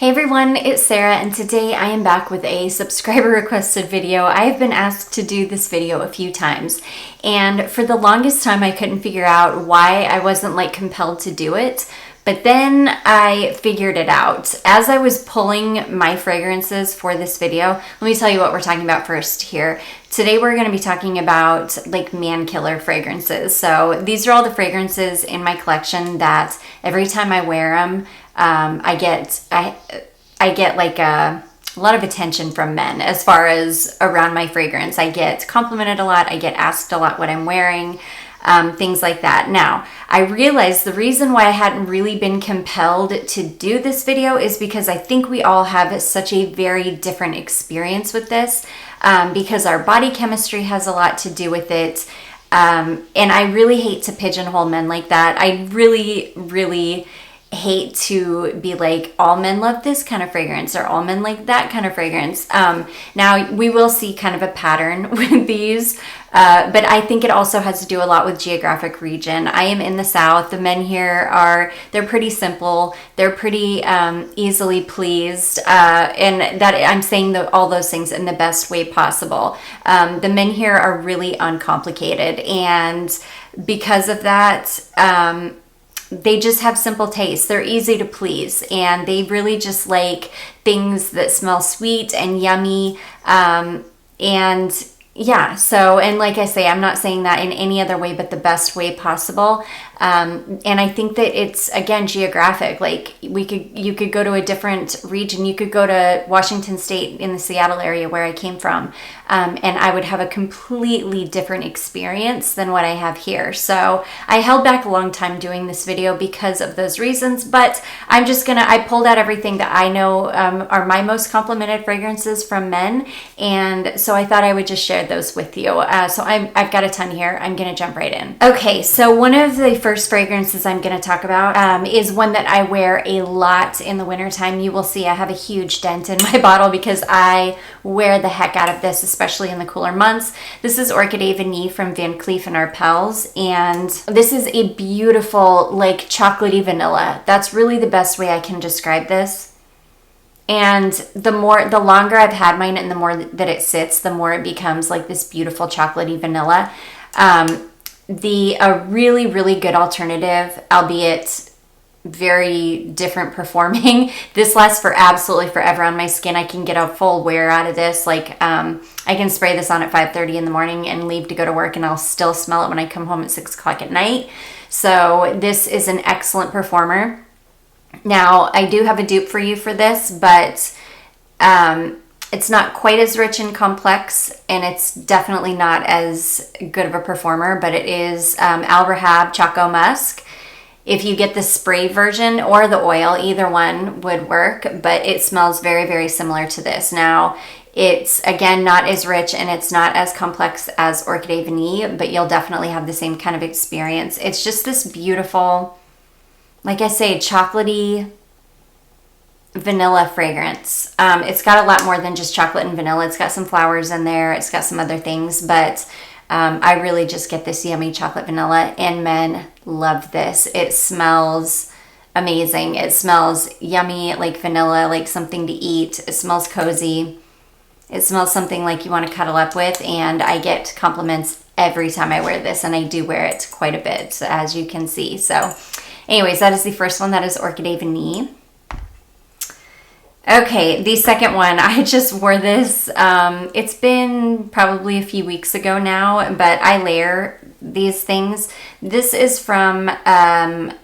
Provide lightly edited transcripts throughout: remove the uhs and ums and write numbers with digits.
Hey everyone, it's Sarah, and today I am back with a subscriber requested video. I have been asked to do this video a few times, and for the longest time I couldn't figure out why I wasn't like compelled to do it. But then I figured it out. As I was pulling my fragrances for this video, let me tell you what we're talking about first here. Today we're going to be talking about like man killer fragrances. So these are all the fragrances in my collection that every time I wear them, I get like a lot of attention from men as far as around my fragrance. I get complimented a lot. I get asked a lot what I'm wearing. Things like that. Now, I realized the reason why I hadn't really been compelled to do this video is because I think we all have such a very different experience with this, because our body chemistry has a lot to do with it. And I really hate to pigeonhole men like that. I really hate to be like, all men love this kind of fragrance or all men like that kind of fragrance. Now we will see kind of a pattern with these, but I think it also has to do a lot with geographic region. I am in the South. The men here they're pretty simple. They're pretty easily pleased, and that I'm saying all those things in the best way possible. The men here are really uncomplicated, and because of that, they just have simple tastes. They're easy to please, and they really just like things that smell sweet and yummy. And yeah, so, and like I say, I'm not saying that in any other way but the best way possible. And I think that it's, again, geographic. Like you could go to a different region. You could go to Washington State in the Seattle area where I came from, and I would have a completely different experience than what I have here. So I held back a long time doing this video because of those reasons, but I pulled out everything that I know are my most complimented fragrances from men, and so I thought I would just share those with you. So I've got a ton here. I'm gonna jump right in. Okay, so one of the first fragrances I'm going to talk about is one that I wear a lot in the wintertime. You will see I have a huge dent in my bottle because I wear the heck out of this, especially in the cooler months. This is Orchidee Vanille from Van Cleef and Arpels, and this is a beautiful, like, chocolatey vanilla. That's really the best way I can describe this. And the longer I've had mine and the more that it sits, the more it becomes like this beautiful chocolatey vanilla. A really good alternative, albeit very different performing. This lasts for absolutely forever on my skin. I can get a full wear out of this. Like, I can spray this on at 5:30 in the morning and leave to go to work, and I'll still smell it when I come home at 6 o'clock at night. So this is an excellent performer. Now, I do have a dupe for you for this, but it's not quite as rich and complex, and it's definitely not as good of a performer, but it is Al Rahab Choco Musk. If you get the spray version or the oil, either one would work, but it smells very similar to this. Now, it's, again, not as rich and it's not as complex as Orchidee Vanille, but you'll definitely have the same kind of experience. It's just this beautiful, like I say, chocolatey vanilla fragrance. It's got a lot more than just chocolate and vanilla. It's got some flowers in there. It's got some other things, but I really just get this yummy chocolate vanilla, and men love this. It smells amazing. It smells yummy, like vanilla, like something to eat. It smells cozy. It smells something like you want to cuddle up with, and I get compliments every time I wear this, and I do wear it quite a bit, as you can see. So anyways, that is the first one. That is Orchidee Vanille. Okay, the second one, I just wore this. It's been probably a few weeks ago now, but I layer these things. This is from a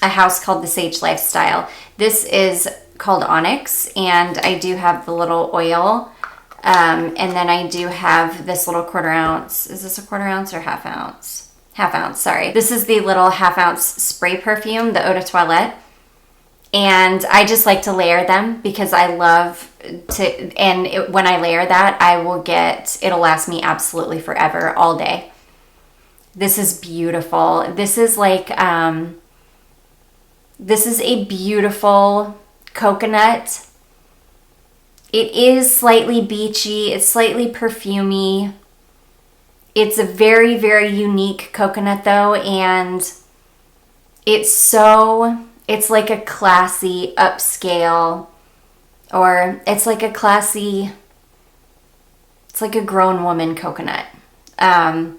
house called The Sage Lifestyle. This is called Onyx, and I do have the little oil, and then I do have this little 1/4 ounce. Is this a 1/4 ounce or half ounce? Half ounce, sorry. This is the little half ounce spray perfume, the Eau de Toilette. And I just like to layer them because I love to, and when I layer that, it'll last me absolutely forever, all day. This is beautiful. This is like, this is a beautiful coconut. It is slightly beachy. It's slightly perfumey. It's a very unique coconut though, and it's like a classy, upscale or it's like a classy, it's like a grown woman coconut. Oh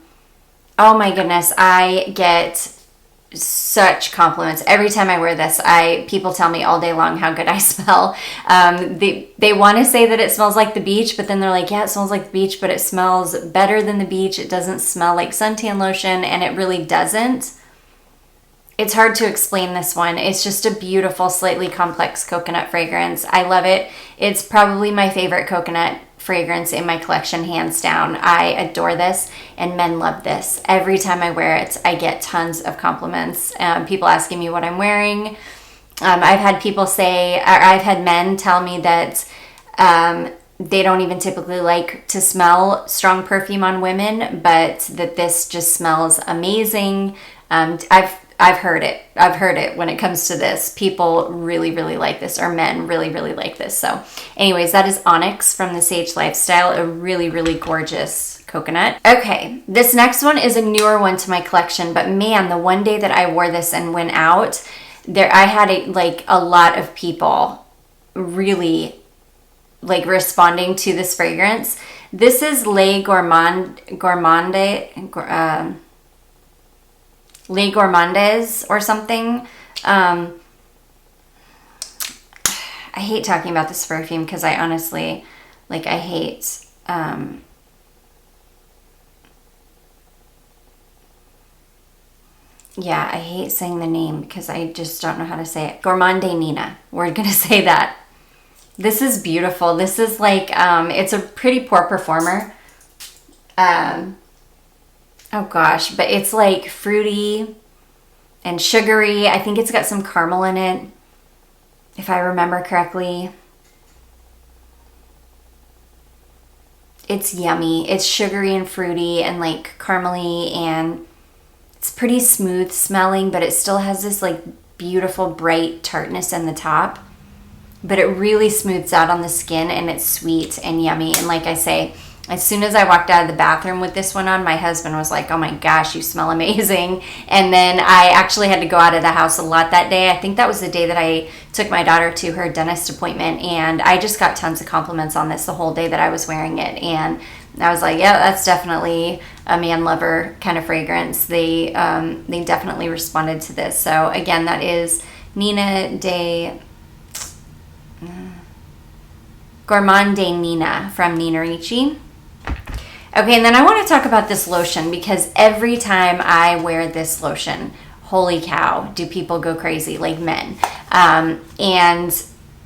my goodness, I get such compliments every time I wear this. People tell me all day long how good I smell. They want to say that it smells like the beach, but then they're like, yeah, it smells like the beach, but it smells better than the beach. It doesn't smell like suntan lotion, and it really doesn't. It's hard to explain this one. It's just a beautiful, slightly complex coconut fragrance. I love it. It's probably my favorite coconut fragrance in my collection, hands down. I adore this, and men love this. Every time I wear it, I get tons of compliments. People asking me what I'm wearing. I've had people say, or I've had men tell me that they don't even typically like to smell strong perfume on women, but that this just smells amazing. I've heard it. I've heard it when it comes to this. People really, really like this, or men really, really like this. So anyways, that is Onyx from the Sage Lifestyle, a really, really gorgeous coconut. Okay, this next one is a newer one to my collection, but man, the one day that I wore this and went out, I had a lot of people really responding to this fragrance. This is Les Gourmandises or something. I hate talking about this perfume because I honestly, I hate, yeah, I hate saying the name because I just don't know how to say it. Gourmande Nina. We're going to say that. This is beautiful. This is it's a pretty poor performer. Oh gosh, but it's like fruity and sugary. I think it's got some caramel in it, if I remember correctly. It's yummy. It's sugary and fruity and caramely, and it's pretty smooth smelling, but it still has this beautiful bright tartness in the top. But it really smooths out on the skin, and it's sweet and yummy. And like I say, as soon as I walked out of the bathroom with this one on, my husband was like, oh my gosh, you smell amazing. And then I actually had to go out of the house a lot that day. I think that was the day that I took my daughter to her dentist appointment, and I just got tons of compliments on this the whole day that I was wearing it. And I was like, yeah, that's definitely a man lover kind of fragrance. They definitely responded to this. So again, that is Nina de Gourmande Nina from Nina Ricci. Okay, and then I want to talk about this lotion, because every time I wear this lotion, holy cow, do people go crazy, like men. And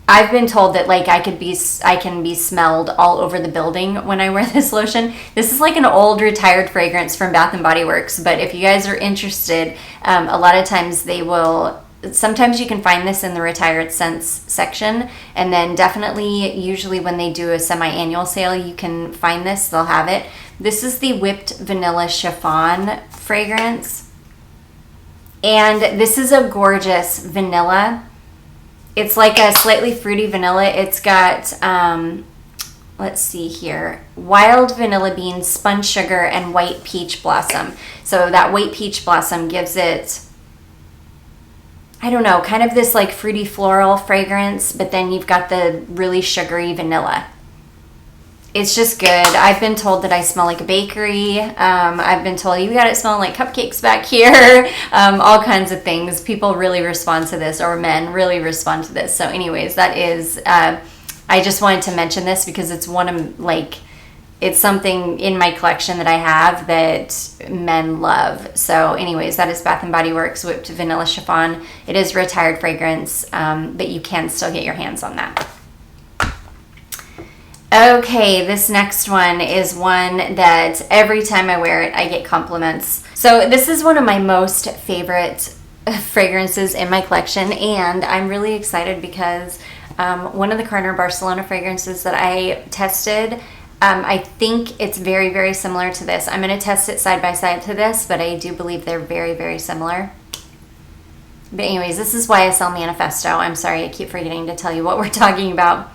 I've been told that I can be smelled all over the building when I wear this lotion. This is an old retired fragrance from Bath and Body Works, but if you guys are interested, a lot of times sometimes you can find this in the retired scents section, and then definitely usually when they do a semi-annual sale, you can find this. They'll have it. This is the Whipped Vanilla Chiffon fragrance, and this is a gorgeous vanilla. It's like a slightly fruity vanilla. It's got let's see here, wild vanilla beans, spun sugar, and white peach blossom. So that white peach blossom gives it, I don't know, kind of this fruity floral fragrance, but then you've got the really sugary vanilla. It's just good. I've been told that I smell like a bakery. I've been told you got it smelling like cupcakes back here. All kinds of things. People really respond to this, or men really respond to this. So anyways, that is, I just wanted to mention this because it's one of it's something in my collection that I have that men love. So anyways, that is Bath & Body Works Whipped Vanilla Chiffon. It is retired fragrance, but you can still get your hands on that. Okay, this next one is one that every time I wear it, I get compliments. So this is one of my most favorite fragrances in my collection, and I'm really excited because one of the Carner Barcelona fragrances that I tested, I think it's very, very similar to this. I'm going to test it side by side to this, but I do believe they're very, very similar. But anyways, this is YSL Manifesto. I'm sorry, I keep forgetting to tell you what we're talking about.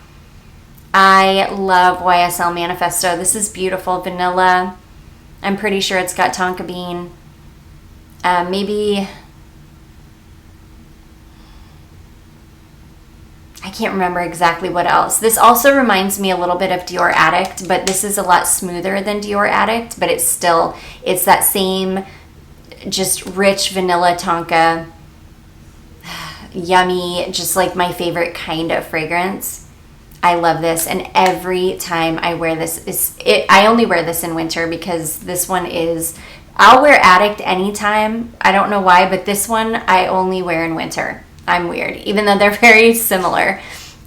I love YSL Manifesto. This is beautiful vanilla. I'm pretty sure it's got tonka bean. Maybe, I can't remember exactly what else. This also reminds me a little bit of Dior Addict, but this is a lot smoother than Dior Addict, but it's that same just rich vanilla tonka, yummy, just like my favorite kind of fragrance. I love this, and every time I wear this, I only wear this in winter because this one is, I'll wear Addict anytime. I don't know why, but this one I only wear in winter. I'm weird, even though they're very similar.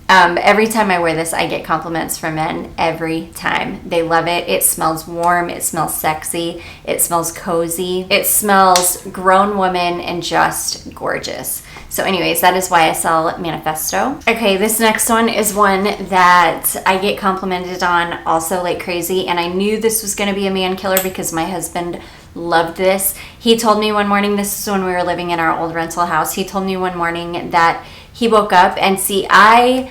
Every time I wear this, I get compliments from men every time. They love it. It smells warm. It smells sexy. It smells cozy. It smells grown woman and just gorgeous. So anyways, that is YSL Manifesto. Okay, this next one is one that I get complimented on also like crazy. And I knew this was going to be a man killer because my husband loved this. He told me one morning, this is when we were living in our old rental house, he told me one morning that he woke up and see, I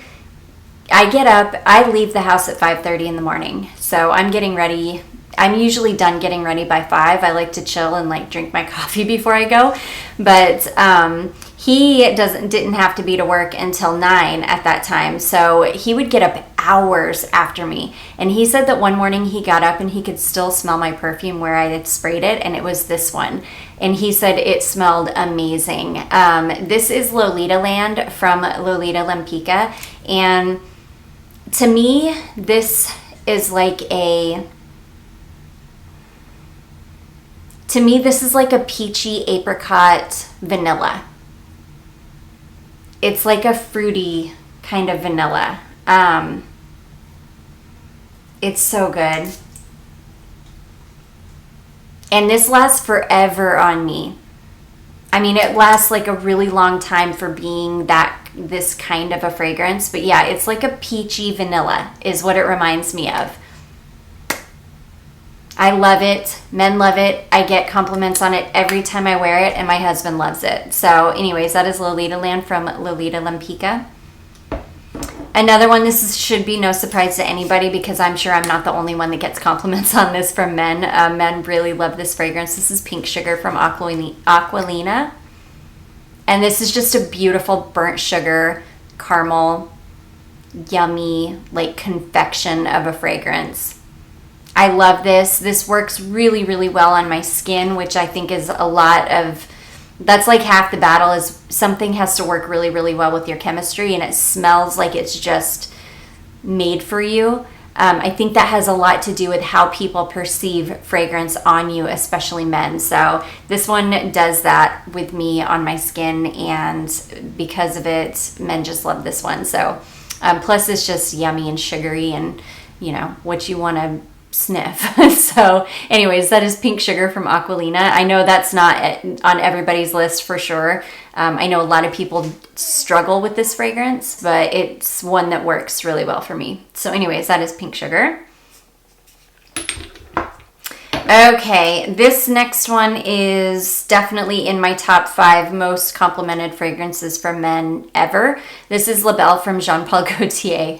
get up, I leave the house at 5:30 in the morning. So I'm getting ready. I'm usually done getting ready by 5. I like to chill and like drink my coffee before I go. But he didn't have to be to work until 9 at that time. So he would get up hours after me. And he said that one morning he got up and he could still smell my perfume where I had sprayed it, and it was this one. And he said it smelled amazing. This is Lolitaland from Lolita Lempicka. And to me, this is like a peachy apricot vanilla. It's like a fruity kind of vanilla. It's so good. And this lasts forever on me. I mean, it lasts like a really long time for being this kind of a fragrance. But yeah, it's like a peachy vanilla is what it reminds me of. I love it. Men love it. I get compliments on it every time I wear it, and my husband loves it. So anyways, that is Lolitaland from Lolita Lempicka. Another one, should be no surprise to anybody because I'm sure I'm not the only one that gets compliments on this from men. Men really love this fragrance. This is Pink Sugar from Aquolina. And this is just a beautiful burnt sugar, caramel, yummy, like confection of a fragrance. I love this. This works really, really well on my skin, which I think is that's like half the battle, is something has to work really, really well with your chemistry and it smells like it's just made for you. I think that has a lot to do with how people perceive fragrance on you, especially men. So this one does that with me on my skin, and because of it, men just love this one. So plus it's just yummy and sugary and, you know, what you want to sniff. So anyways, that is Pink Sugar from Aquolina. I know that's not on everybody's list for sure. I know a lot of people struggle with this fragrance, but it's one that works really well for me. So anyways, that is Pink Sugar. Okay, this next one is definitely in my top 5 most complimented fragrances for men ever. This is Belle from Jean Paul Gaultier.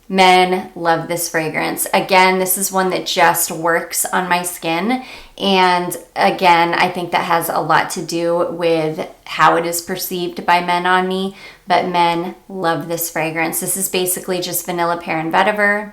Men love this fragrance. Again, this is one that just works on my skin. And again, I think that has a lot to do with how it is perceived by men on me. But men love this fragrance. This is basically just vanilla, pear, and vetiver.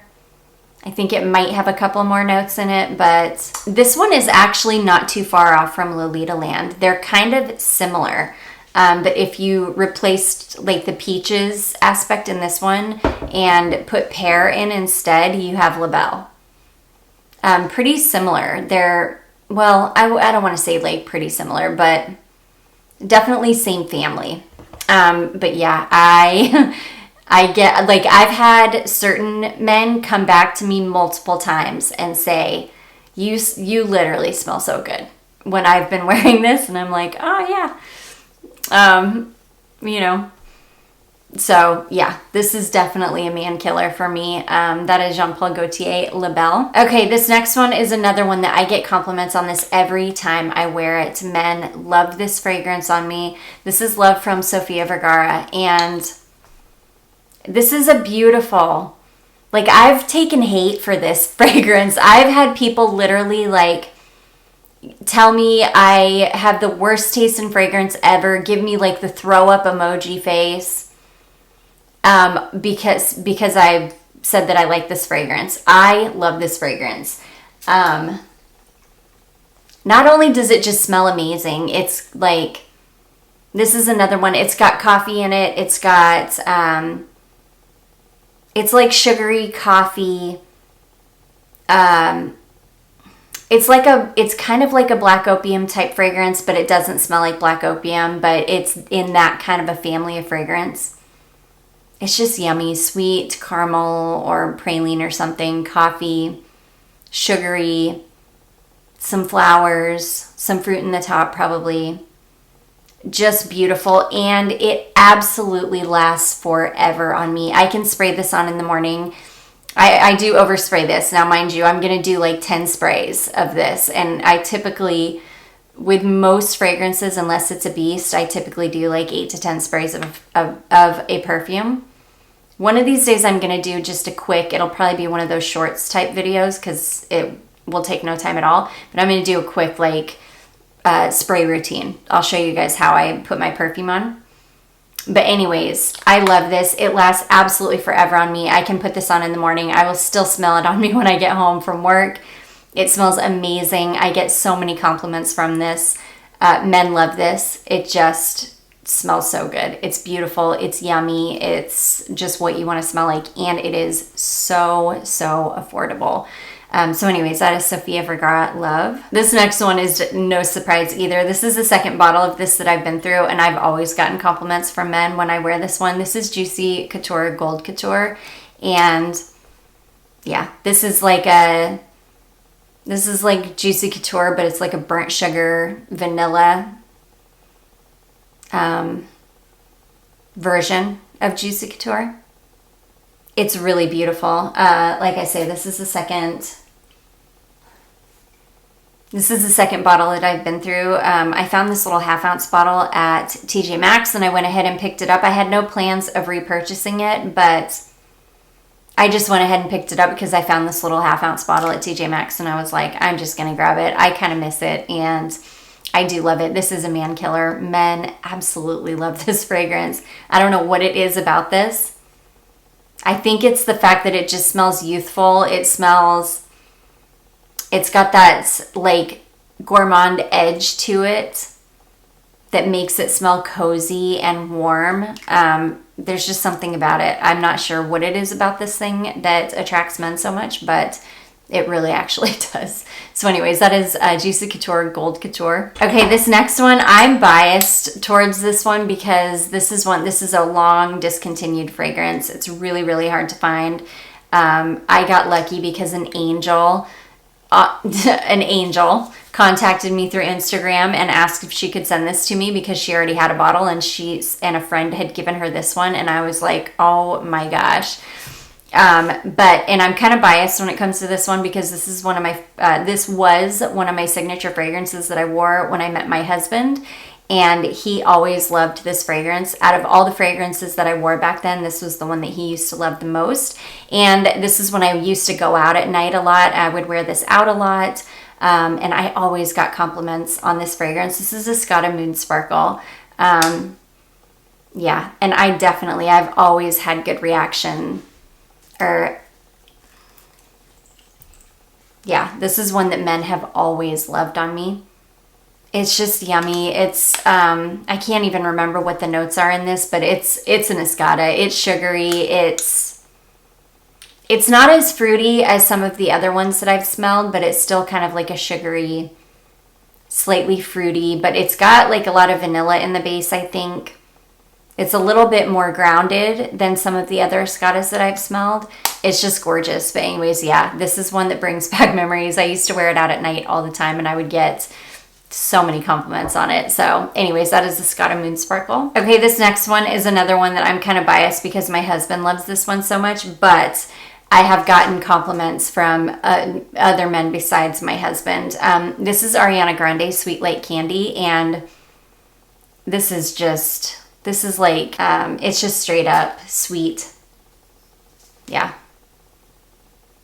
I think it might have a couple more notes in it, but this one is actually not too far off from Lolitaland. They're kind of similar. But if you replaced like the peaches aspect in this one and put pear in instead, you have Belle. Pretty similar. They're, well, I don't want to say like pretty similar, but definitely same family. But yeah, I get, like, I've had certain men come back to me multiple times and say, you literally smell so good when I've been wearing this. And I'm like, oh yeah. You know, so yeah, this is definitely a man killer for me. That is Jean Paul Gaultier, Belle. Okay, this next one is another one that I get compliments on this every time I wear it. Men love this fragrance on me. This is Love from Sofia Vergara, and this is a beautiful, like, I've taken hate for this fragrance. I've had people literally like tell me I have the worst taste in fragrance ever, give me like the throw up emoji face. because I said that I like this fragrance. I love this fragrance. Not only does it just smell amazing, it's like, this is another one. It's got coffee in it. It's got, it's like sugary coffee. It's kind of like a black opium type fragrance, but it doesn't smell like black opium, but it's in that kind of a family of fragrance. It's just yummy, sweet caramel or praline or something, coffee, sugary, some flowers, some fruit in the top probably. Just beautiful, and it absolutely lasts forever on me. I can spray this on in the morning. I do overspray this. Now, mind you, I'm going to do like 10 sprays of this, and I typically, with most fragrances, unless it's a beast, I typically do like 8 to 10 sprays of a perfume. One of these days I'm going to do just a quick, it'll probably be one of those shorts type videos because it will take no time at all, but I'm going to do a quick like spray routine. I'll show you guys how I put my perfume on. But anyways, I love this. It lasts absolutely forever on me. I can put this on in the morning. I will still smell it on me when I get home from work. It smells amazing. I get so many compliments from this. Men love this. It just smells so good. It's beautiful. It's yummy. It's just what you want to smell like. And it is so, so affordable. So anyways, that is Sofia Vergara Love. This next one is no surprise either. This is the second bottle of this that I've been through, and I've always gotten compliments from men when I wear this one. This is Juicy Couture Gold Couture, and yeah, this is like Juicy Couture, but it's like a burnt sugar vanilla version of Juicy Couture. It's really beautiful. Like I say, this is the second bottle that I've been through. I found this little 1/2 ounce bottle at TJ Maxx, and I went ahead and picked it up. I had no plans of repurchasing it, but I just went ahead and picked it up because I found this little 1/2 ounce bottle at TJ Maxx, and I was like, I'm just gonna grab it. I kind of miss it, and I do love it. This is a man killer. Men absolutely love this fragrance. I don't know what it is about this. I think it's the fact that it just smells youthful. It's got that like gourmand edge to it that makes it smell cozy and warm. There's just something about it. I'm not sure what it is about this thing that attracts men so much, but it really actually does. So anyways, that is Juicy Couture Gold Couture. Okay, this next one, I'm biased towards this one because this is a long discontinued fragrance. It's really, really hard to find. I got lucky because an angel contacted me through Instagram and asked if she could send this to me because she already had a bottle, and a friend had given her this one, and I was like, oh my gosh. And I'm kind of biased when it comes to this one because this was one of my signature fragrances that I wore when I met my husband, and he always loved this fragrance. Out of all the fragrances that I wore back then, this was the one that he used to love the most. And this is when I used to go out at night a lot. I would wear this out a lot, and I always got compliments on this fragrance. This is a Scotta Moon Sparkle. Yeah, and I've always had good reaction. Yeah, this is one that men have always loved on me. It's just yummy. It's I can't even remember what the notes are in this, but it's an Escada. It's sugary. It's not as fruity as some of the other ones that I've smelled, but it's still kind of like a sugary, slightly fruity, but it's got like a lot of vanilla in the base, I think. It's a little bit more grounded than some of the other Escadas that I've smelled. It's just gorgeous. But anyways, yeah, this is one that brings back memories. I used to wear it out at night all the time, and I would get so many compliments on it. So anyways, that is the Scotta Moon Sparkle. Okay, this next one is another one that I'm kind of biased because my husband loves this one so much, but I have gotten compliments from other men besides my husband. This is Ariana Grande Sweet Light Candy, and this is like, it's just straight up sweet. Yeah.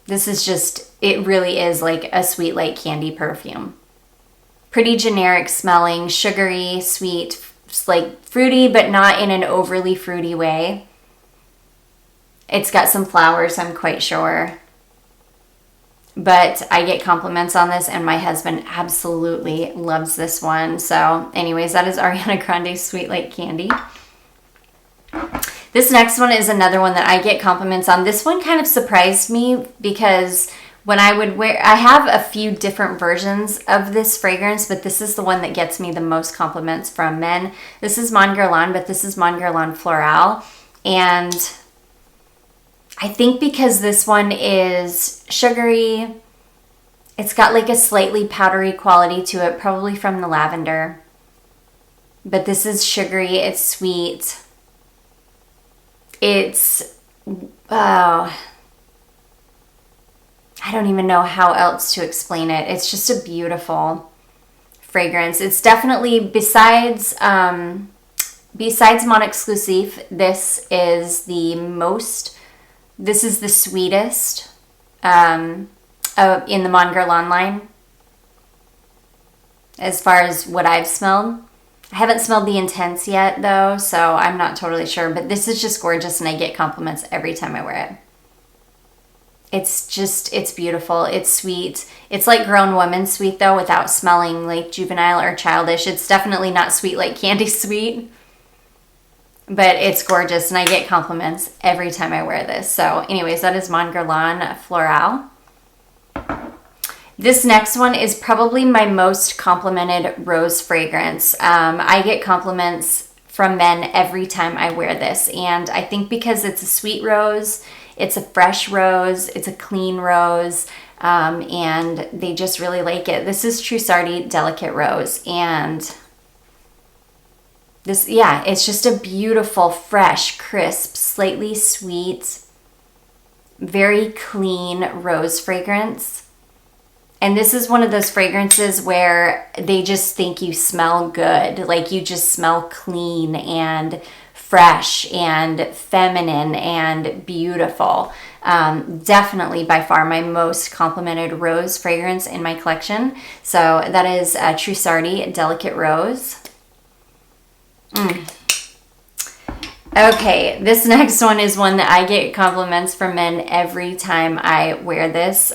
This is just, it really is like a sweet light candy perfume. Pretty generic smelling, sugary, sweet, like fruity, but not in an overly fruity way. It's got some flowers, I'm quite sure. But I get compliments on this, and my husband absolutely loves this one. So anyways, that is Ariana Grande's Sweet Like Candy. This next one is another one that I get compliments on. This one kind of surprised me because when I would wear, I have a few different versions of this fragrance, but this is the one that gets me the most compliments from men. This is Mon Guerlain, but this is Mon Guerlain Floral. And I think because this one is sugary, it's got like a slightly powdery quality to it, probably from the lavender. But this is sugary, it's sweet. It's, I don't even know how else to explain it. It's just a beautiful fragrance. It's definitely, besides Mon Exclusive, this is the sweetest in the Mon Guerlain line as far as what I've smelled. I haven't smelled the Intense yet though, so I'm not totally sure, but this is just gorgeous and I get compliments every time I wear it. It's beautiful. It's sweet. It's like grown woman sweet though, without smelling like juvenile or childish. It's definitely not sweet like candy sweet, but it's gorgeous and I get compliments every time I wear this. So anyways, that is Mon Guerlain Floral. This next one is probably my most complimented rose fragrance. I get compliments from men every time I wear this, and I think because it's a sweet rose, it's a fresh rose, it's a clean rose, and they just really like it. This is Trussardi Delicate Rose, and this, yeah, it's just a beautiful, fresh, crisp, slightly sweet, very clean rose fragrance. And this is one of those fragrances where they just think you smell good. Like you just smell clean and fresh and feminine and beautiful. Definitely by far my most complimented rose fragrance in my collection. So that is Trussardi Delicate Rose. Okay, this next one is one that I get compliments from men every time I wear this.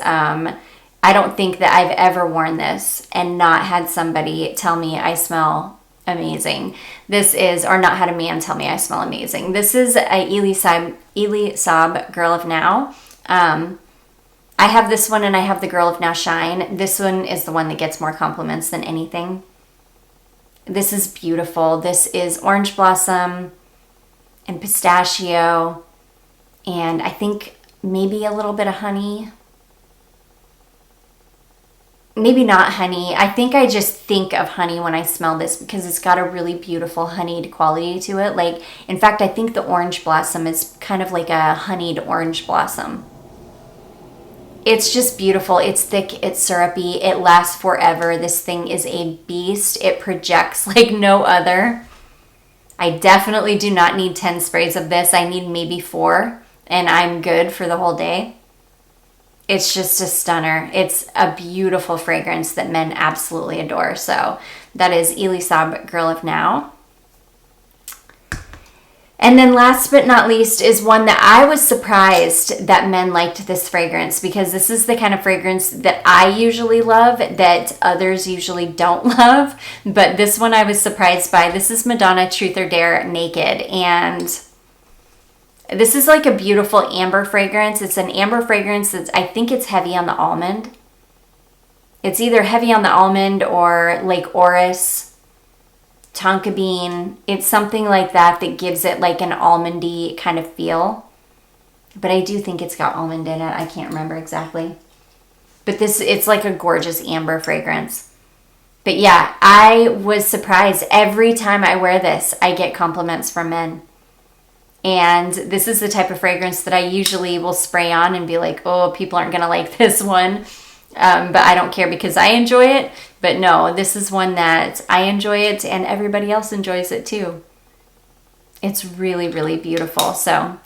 I don't think that I've ever worn this and not had somebody tell me I smell amazing. This is, or not had a man tell me I smell amazing. This is a Elie Saab Girl of Now. I have this one and I have the Girl of Now Shine. This one is the one that gets more compliments than anything. This is beautiful. This is orange blossom and pistachio, and I think maybe a little bit of honey. Maybe not honey. I think I just think of honey when I smell this because it's got a really beautiful honeyed quality to it. Like, in fact, I think the orange blossom is kind of like a honeyed orange blossom. It's just beautiful. It's thick, it's syrupy, it lasts forever. This thing is a beast. It projects like no other. I definitely do not need 10 sprays of this. I need maybe 4 and I'm good for the whole day. It's just a stunner. It's a beautiful fragrance that men absolutely adore. So that is Elie Saab Girl of Now. And then last but not least is one that I was surprised that men liked this fragrance, because this is the kind of fragrance that I usually love that others usually don't love. But this one I was surprised by. This is Madonna Truth or Dare Naked, and this is like a beautiful amber fragrance. It's an amber fragrance that's, I think it's heavy on the almond. It's either heavy on the almond or like orris, tonka bean. It's something like that that gives it like an almondy kind of feel. But I do think it's got almond in it. I can't remember exactly. But this, it's like a gorgeous amber fragrance. But yeah, I was surprised. Every time I wear this, I get compliments from men. And this is the type of fragrance that I usually will spray on and be like, oh, people aren't going to like this one. But I don't care because I enjoy it. But no, this is one that I enjoy it and everybody else enjoys it too. It's really, really beautiful. So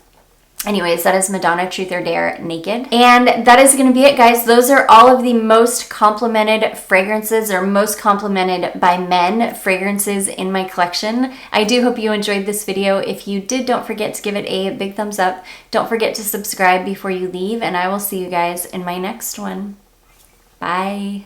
Anyways, that is Madonna Truth or Dare Naked. And that is going to be it, guys. Those are all of the most complimented fragrances, or most complimented by men fragrances in my collection. I do hope you enjoyed this video. If you did, don't forget to give it a big thumbs up. Don't forget to subscribe before you leave, and I will see you guys in my next one. Bye.